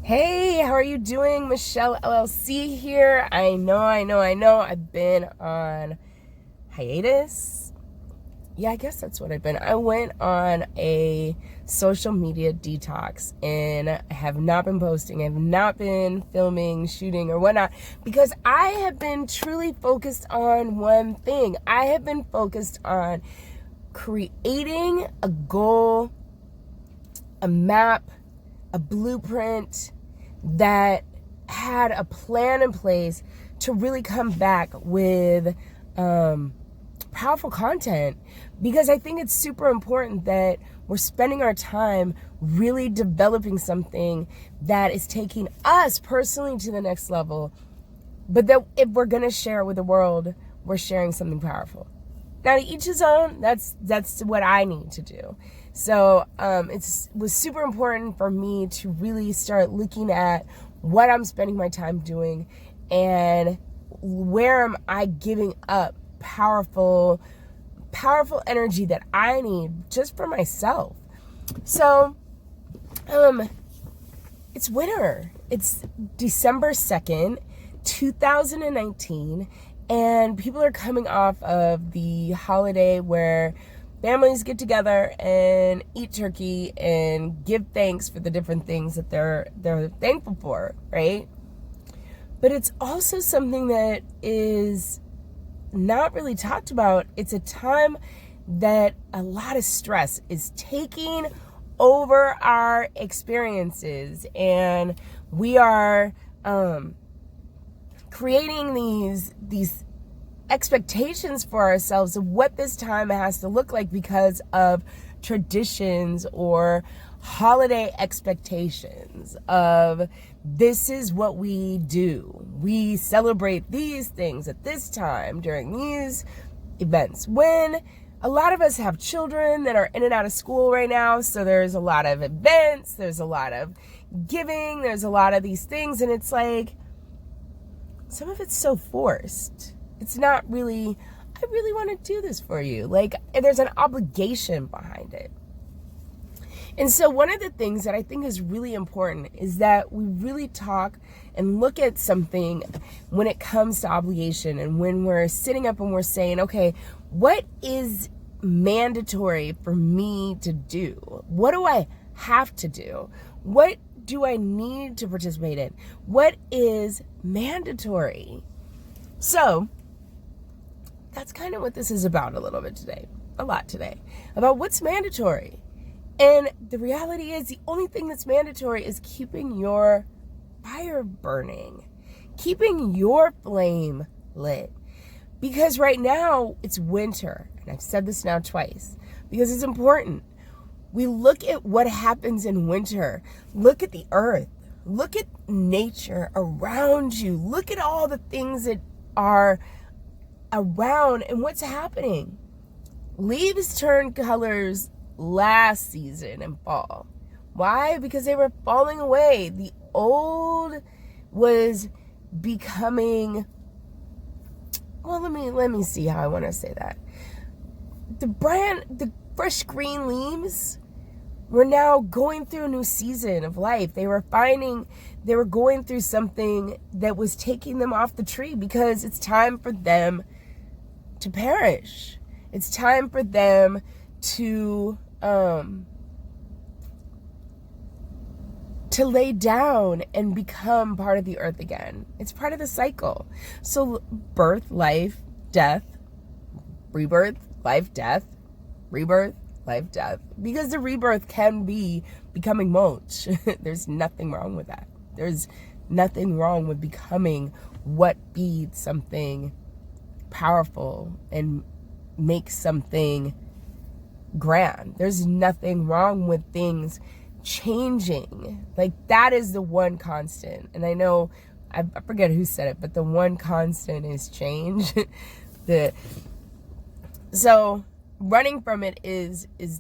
Hey, how are you doing? Michelle LLC here. I know. I've been on hiatus. Yeah, I guess that's what I've been. I went on a social media detox and I have not been posting. I have not been filming, shooting, or whatnot because I have been truly focused on one thing. I have been focused on creating a goal, a map, a blueprint that had a plan in place to really come back with powerful content, because I think it's super important that we're spending our time really developing something that is taking us personally to the next level, but that if we're going to share with the world, we're sharing something powerful. Now, to each his own, that's what I need to do. So it was super important for me to really start looking at what I'm spending my time doing and where am I giving up powerful energy that I need just for myself. So it's winter. It's December 2nd, 2019. And people are coming off of the holiday where families get together and eat turkey and give thanks for the different things that they're thankful for, right? But it's also something that is not really talked about. It's a time that a lot of stress is taking over our experiences, and we are creating these expectations for ourselves of what this time has to look like because of traditions or holiday expectations of this is what we do. We celebrate these things at this time during these events. When a lot of us have children that are in and out of school right now, so there's a lot of events, there's a lot of giving, there's a lot of these things, and it's like, some of it's so forced. It's not really, I really want to do this for you. Like, there's an obligation behind it. And so one of the things that I think is really important is that we really talk and look at something when it comes to obligation, and when we're sitting up and we're saying, okay, what is mandatory for me to do? What do I have to do? What do I need to participate in? What is mandatory? So that's kind of what this is about a little bit today, a lot today, about what's mandatory. And the reality is the only thing that's mandatory is keeping your fire burning, keeping your flame lit. Because right now it's winter, and I've said this now twice, because it's important. We look at what happens in winter. Look at the earth. Look at nature around you. Look at all the things that are around and what's happening. Leaves turn colors last season in fall. Why? Because they were falling away. The old was becoming, well, let me see how I want to say that. The fresh green leaves were now going through a new season of life. They were going through something that was taking them off the tree, because it's time for them to perish. It's time for them to lay down and become part of the earth again. It's part of the cycle. So birth, life, death, rebirth, life, death, rebirth, life, death. Because the rebirth can be becoming mulch. There's nothing wrong with that. There's nothing wrong with becoming what feeds something powerful and makes something grand. There's nothing wrong with things changing. Like, that is the one constant. And I know, I forget who said it, but the one constant is change. So running from it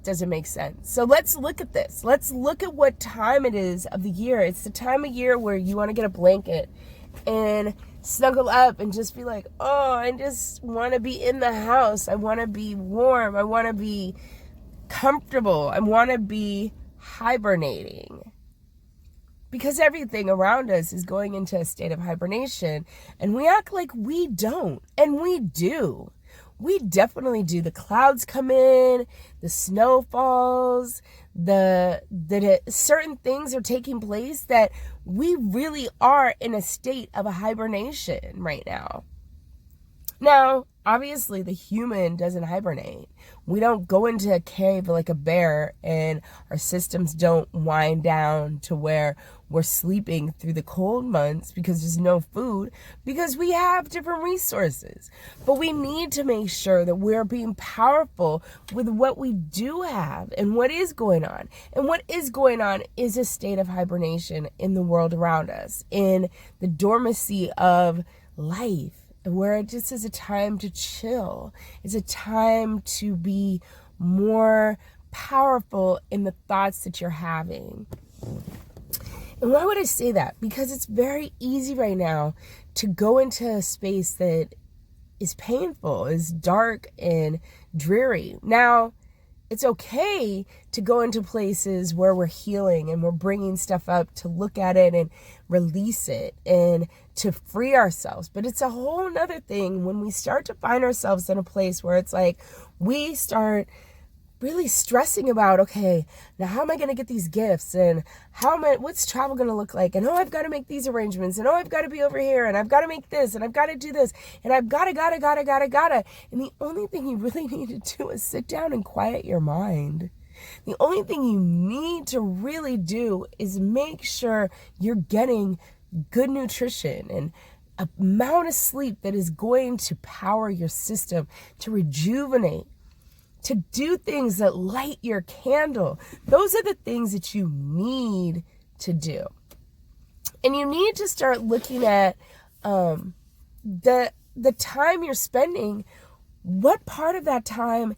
doesn't make sense. So let's look at this. Let's look at what time it is of the year. It's the time of year where you want to get a blanket and snuggle up and just be like, oh, I just want to be in the house. I want to be warm. I want to be comfortable. I want to be hibernating. because everything around us is going into a state of hibernation, and we act like we don't, and we do. We definitely do. The clouds come in, the snow falls, certain things are taking place that we really are in a state of a hibernation right now. Now, obviously, the human doesn't hibernate. We don't go into a cave like a bear, and our systems don't wind down to where we're sleeping through the cold months because there's no food, because we have different resources. But we need to make sure that we're being powerful with what we do have and what is going on. And what is going on is a state of hibernation in the world around us, in the dormancy of life, where it just is a time to chill. It's a time to be more powerful in the thoughts that you're having. And why would I say that? Because it's very easy right now to go into a space that is painful, is dark and dreary. Now, it's okay to go into places where we're healing and we're bringing stuff up to look at it and release it and to free ourselves. But it's a whole nother thing when we start to find ourselves in a place where it's like we start really stressing about, okay, now how am I going to get these gifts, and what's travel going to look like, and I've got to make these arrangements, and I've got to be over here, and I've got to make this, and I've got to do this, and I've got to. And the only thing you really need to do is sit down and quiet your mind. The only thing you need to really do is make sure you're getting good nutrition and amount of sleep that is going to power your system, to rejuvenate, to do things that light your candle. Those are the things that you need to do. And you need to start looking at the time you're spending. What part of that time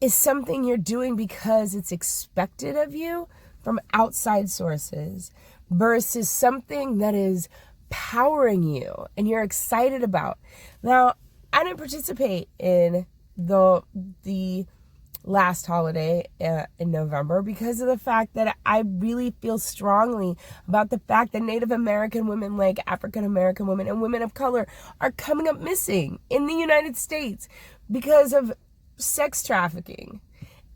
is something you're doing because it's expected of you from outside sources versus something that is powering you and you're excited about. Now, I didn't participate in the last holiday in November because of the fact that I really feel strongly about the fact that Native American women, like African American women and women of color, are coming up missing in the United States because of sex trafficking.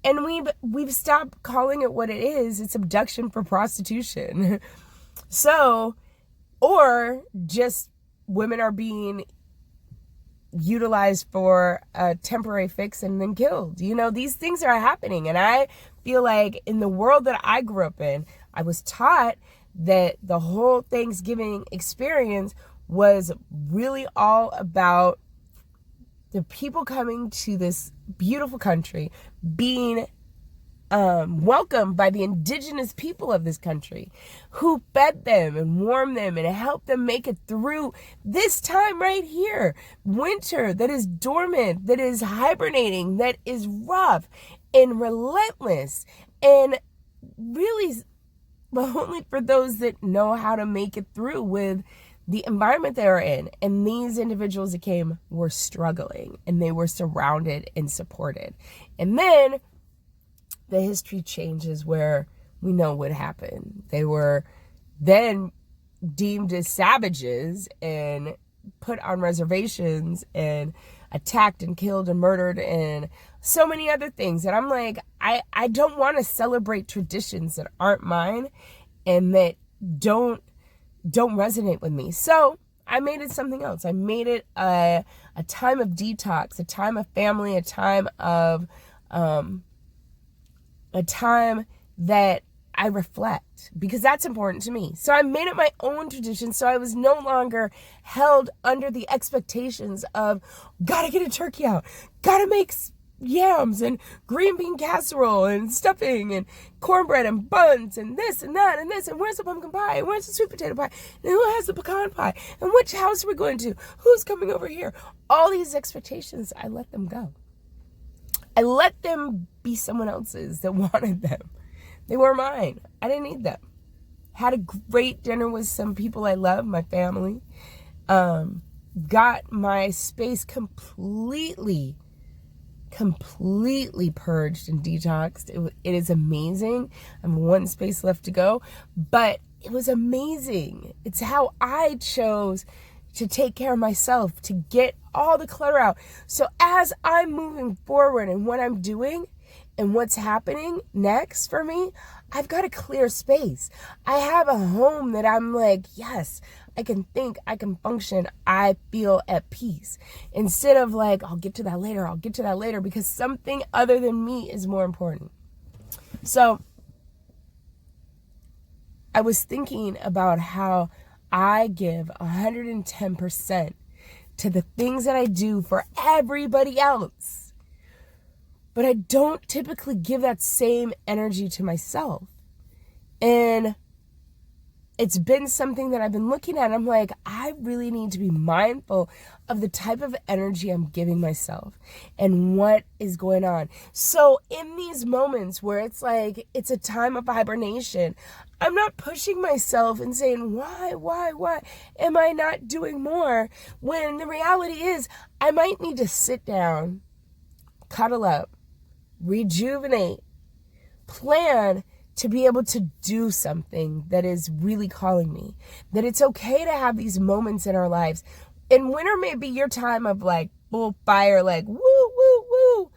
And we've stopped calling it what it is. It's abduction for prostitution. So, or just women are being utilized for a temporary fix and then killed. You know, these things are happening. And I feel like in the world that I grew up in, I was taught that the whole Thanksgiving experience was really all about the people coming to this beautiful country, being welcomed by the indigenous people of this country, who fed them and warmed them and helped them make it through this time right here. Winter that is dormant, that is hibernating, that is rough and relentless, and really only for those that know how to make it through with the environment they are in. And these individuals that came were struggling, and they were surrounded and supported. And then the history changes where we know what happened. They were then deemed as savages and put on reservations and attacked and killed and murdered and so many other things. And I'm like, I don't want to celebrate traditions that aren't mine and that don't resonate with me. So I made it something else. I made it a time of detox, a time of family, a time of a time that I reflect, because that's important to me. So I made it my own tradition, so I was no longer held under the expectations of, gotta get a turkey out, gotta make yams and green bean casserole and stuffing and cornbread and buns and this and that and this, and where's the pumpkin pie, and where's the sweet potato pie, and who has the pecan pie, and which house are we going to, who's coming over here. All these expectations, I let them go. I let them be someone else's that wanted them. They were mine. I didn't need them. Had a great dinner with some people I love, my family. Got my space completely purged and detoxed. It is amazing. I have one space left to go, but it was amazing. It's how I chose to take care of myself, to get all the clutter out. So as I'm moving forward and what I'm doing and what's happening next for me, I've got a clear space. I have a home that I'm like, yes, I can think, I can function, I feel at peace. Instead of like, I'll get to that later, because something other than me is more important. So I was thinking about how I give 110% to the things that I do for everybody else. But I don't typically give that same energy to myself. And it's been something that I've been looking at. I'm like, I really need to be mindful of the type of energy I'm giving myself and what is going on. So in these moments where it's like, it's a time of hibernation, I'm not pushing myself and saying, why am I not doing more? When the reality is, I might need to sit down, cuddle up, rejuvenate, plan to be able to do something that is really calling me. That it's okay to have these moments in our lives. And winter may be your time of like full fire, like woo, woo, woo.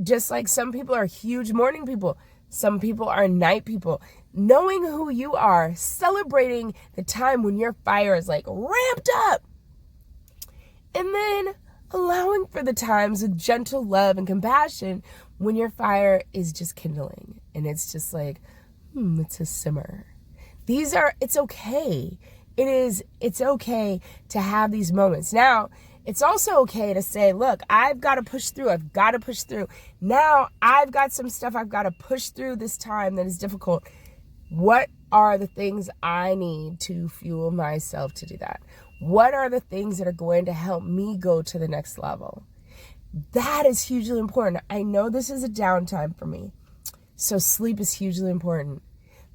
Just like some people are huge morning people. Some people are night people. Knowing who you are, celebrating the time when your fire is like ramped up. And then allowing for the times with gentle love and compassion when your fire is just kindling. And it's just like, it's a simmer. It's okay. It's okay to have these moments. Now, it's also okay to say, look, I've got to push through. I've got to push through. Now, I've got some stuff I've got to push through this time that is difficult. What are the things I need to fuel myself to do that? What are the things that are going to help me go to the next level? That is hugely important. I know this is a downtime for me. So sleep is hugely important.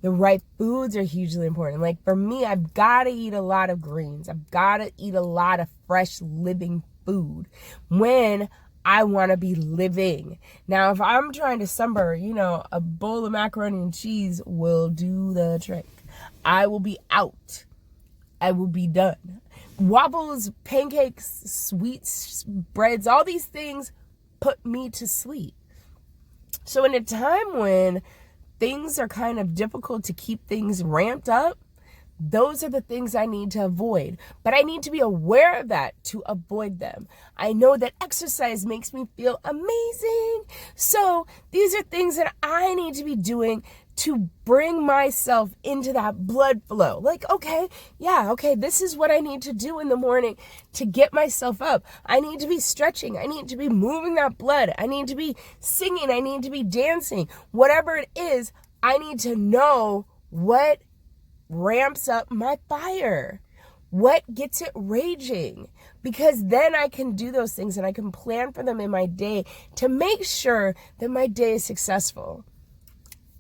The right foods are hugely important. Like for me, I've got to eat a lot of greens. I've got to eat a lot of fresh living food when I want to be living. Now, if I'm trying to summer, a bowl of macaroni and cheese will do the trick. I will be out. I will be done. Waffles, pancakes, sweets, breads, all these things put me to sleep. So in a time when things are kind of difficult to keep things ramped up, those are the things I need to avoid. But I need to be aware of that to avoid them. I know that exercise makes me feel amazing. So these are things that I need to be doing to bring myself into that blood flow. Like, okay, this is what I need to do in the morning to get myself up. I need to be stretching. I need to be moving that blood. I need to be singing. I need to be dancing. Whatever it is, I need to know what ramps up my fire. What gets it raging? Because then I can do those things and I can plan for them in my day to make sure that my day is successful.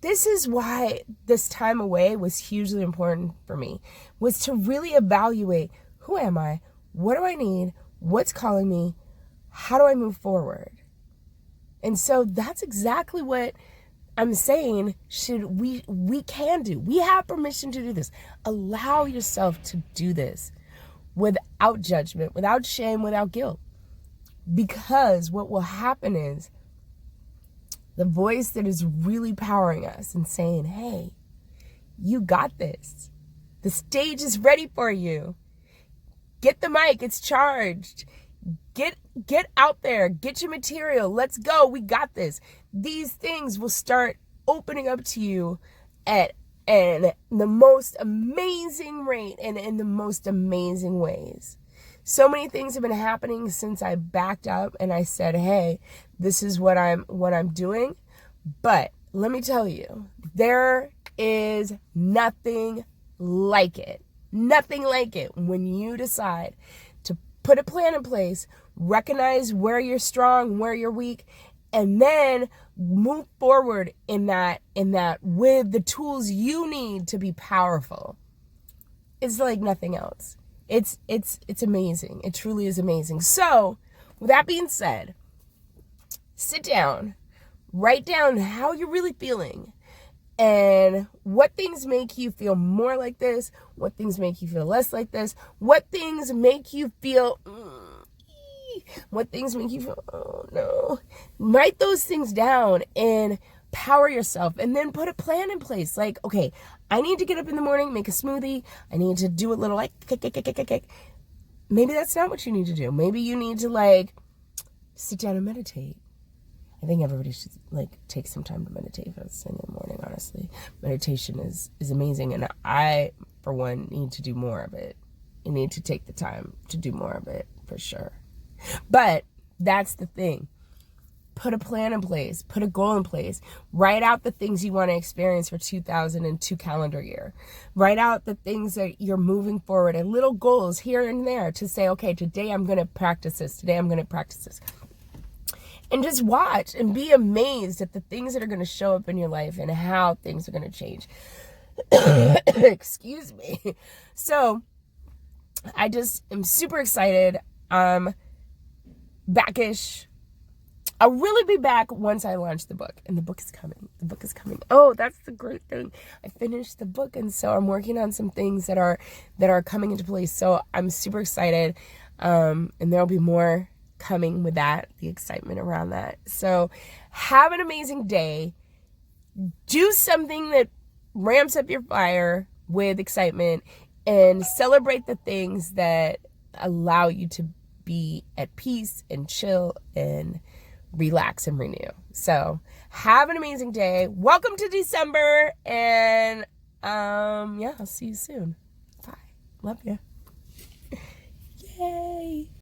This is why this time away was hugely important for me, was to really evaluate, who am I? What do I need? What's calling me? How do I move forward? And so that's exactly what I'm saying we can do. We have permission to do this. Allow yourself to do this without judgment, without shame, without guilt. Because what will happen is the voice that is really powering us and saying, hey, you got this. The stage is ready for you. Get the mic, it's charged. Get out there, get your material. Let's go, we got this. These things will start opening up to you at the most amazing rate and in the most amazing ways. So many things have been happening since I backed up and I said, hey, this is what I'm doing. But let me tell you, there is nothing like it. Nothing like it when you decide to put a plan in place, recognize where you're strong, where you're weak, and then move forward in that with the tools you need to be powerful. It's like nothing else. It's amazing. It truly is amazing. So, with that being said, sit down, write down how you're really feeling. And what things make you feel more like this? What things make you feel less like this? What things make you feel, what things make you feel, oh no. Write those things down and power yourself, and then put a plan in place. Like, okay, I need to get up in the morning, make a smoothie. I need to do a little like, maybe that's not what you need to do. Maybe you need to like sit down and meditate. I think everybody should like take some time to meditate first thing in the morning, honestly. Meditation is amazing, and I, for one, need to do more of it. You need to take the time to do more of it, for sure. But that's the thing. Put a plan in place. Put a goal in place. Write out the things you want to experience for 2002 calendar year. Write out the things that you're moving forward and little goals here and there to say, okay, today I'm going to practice this. Today I'm going to practice this. And just watch and be amazed at the things that are going to show up in your life and how things are going to change. Excuse me. So I just am super excited. Backish. I'll really be back once I launch the book, and the book is coming. The book is coming. Oh, that's the great thing. I finished the book, and so I'm working on some things that are coming into place. So I'm super excited, and there'll be more coming with that, the excitement around that. So have an amazing day. Do something that ramps up your fire with excitement, and celebrate the things that allow you to be at peace and chill and relax and renew. So have an amazing day. Welcome to December, and yeah, I'll see you soon. Bye. Love you. Yay.